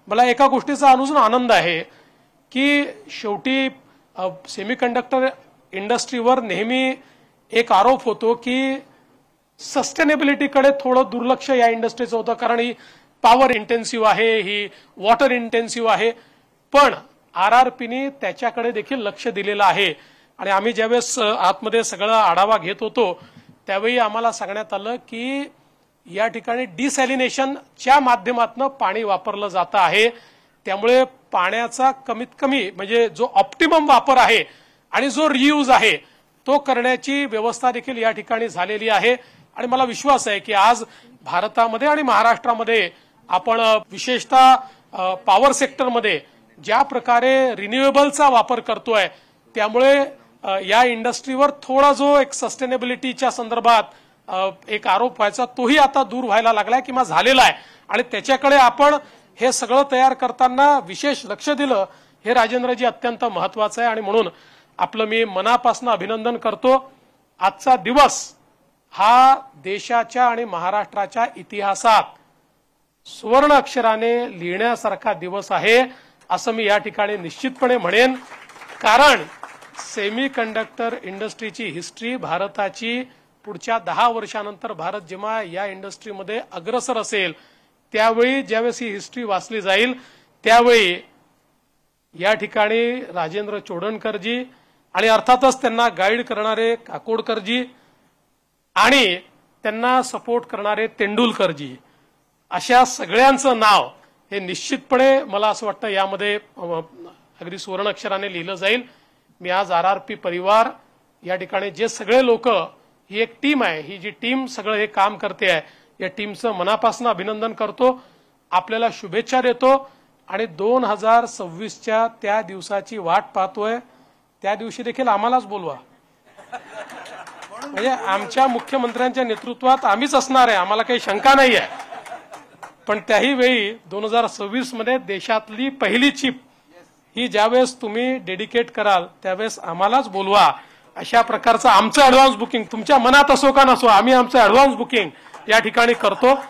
मला एका गोष्टीचा अजून आनंद आहे की शेवटी सेमीकंडक्टर इंडस्ट्रीवर नेहमी एक आरोप होतो की सस्टेनेबिलिटीकडे थोडं दुर्लक्ष या इंडस्ट्रीचं होतं, कारण ही पॉवर इंटेन्सिव्ह आहे, ही वॉटर इंटेन्सिव्ह आहे. पण आरआरपीने त्याच्याकडे देखील लक्ष दिलेलं आहे. आणि आम्ही ज्यावेळेस आतमध्ये सगळा आढावा घेत होतो त्यावेळी आम्हाला सांगण्यात आलं की या ठिकाणी डिसॅलिनेशनच्या माध्यमातून पाणी वापरलं जातं आहे. त्यामुळे पाण्याचा कमीत कमी म्हणजे जो ऑप्टिमम वापर आहे आणि जो रियूज आहे तो करण्याची व्यवस्था देखील या ठिकाणी झालेली आहे. आणि मला विश्वास आहे की आज भारतामध्ये आणि महाराष्ट्रामध्ये आपण विशेषतः पॉवर सेक्टरमध्ये ज्या प्रकारे रिन्युएबलचा वापर करतोय त्यामुळे या इंडस्ट्रीवर थोडा जो एक सस्टेनेबिलिटीच्या संदर्भात एक आरोप व्हायचा तोही आता दूर व्हायला लागलाय किंवा झालेला आहे. आणि त्याच्याकडे आपण हे सगळं तयार करताना विशेष लक्ष दिलं हे राजेंद्रजी अत्यंत महत्वाचं आहे. आणि म्हणून आपलं मी मनापासून अभिनंदन करतो. आजचा दिवस हा देशाच्या आणि महाराष्ट्राच्या इतिहासात सुवर्ण अक्षराने लिहिण्यासारखा दिवस आहे असं मी या ठिकाणी निश्चितपणे म्हणेन. कारण सेमीकंडक्टर इंडस्ट्रीची हिस्ट्री भारताची पुढच्या 10 वर्षानंतर भारत जेव्हा या इंडस्ट्रीमध्ये अग्रसर असेल त्यावेळी ज्यावेळेस ही हिस्ट्री वाचली जाईल त्यावेळी या ठिकाणी राजेंद्र चोडणकरजी आणि अर्थातच त्यांना गाईड करणारे काकोडकरजी आणि त्यांना सपोर्ट करणारे तेंडुलकरजी अशा सगळ्यांचं नाव हे निश्चितपणे मला असं वाटतं यामध्ये अगदी सुवर्ण अक्षराने लिहिलं जाईल. मी आज आरआरपी परिवार या ठिकाणी जे सगळे लोक ही एक टीम आहे, ही जी टीम सगळं हे काम करते आहे या टीमचं मनापासून अभिनंदन करतो. आपल्याला शुभेच्छा देतो आणि 2026च्या त्या दिवसाची वाट पाहतोय. त्या दिवशी देखील आम्हालाच बोलवा, म्हणजे आमच्या मुख्यमंत्र्यांच्या नेतृत्वात आम्हीच असणार आहे, आम्हाला काही शंका नाही आहे. पण त्याही वेळी 2026 मध्ये देशातली पहिली चिप ही ज्यावेळेस तुम्ही डेडिकेट कराल त्यावेळेस आम्हालाच बोलवा. अशा प्रकारचं आमचं ऍडव्हान्स बुकिंग तुमच्या मनात असो का नसो आम्ही आमचं ऍडव्हान्स बुकिंग या ठिकाणी करतो.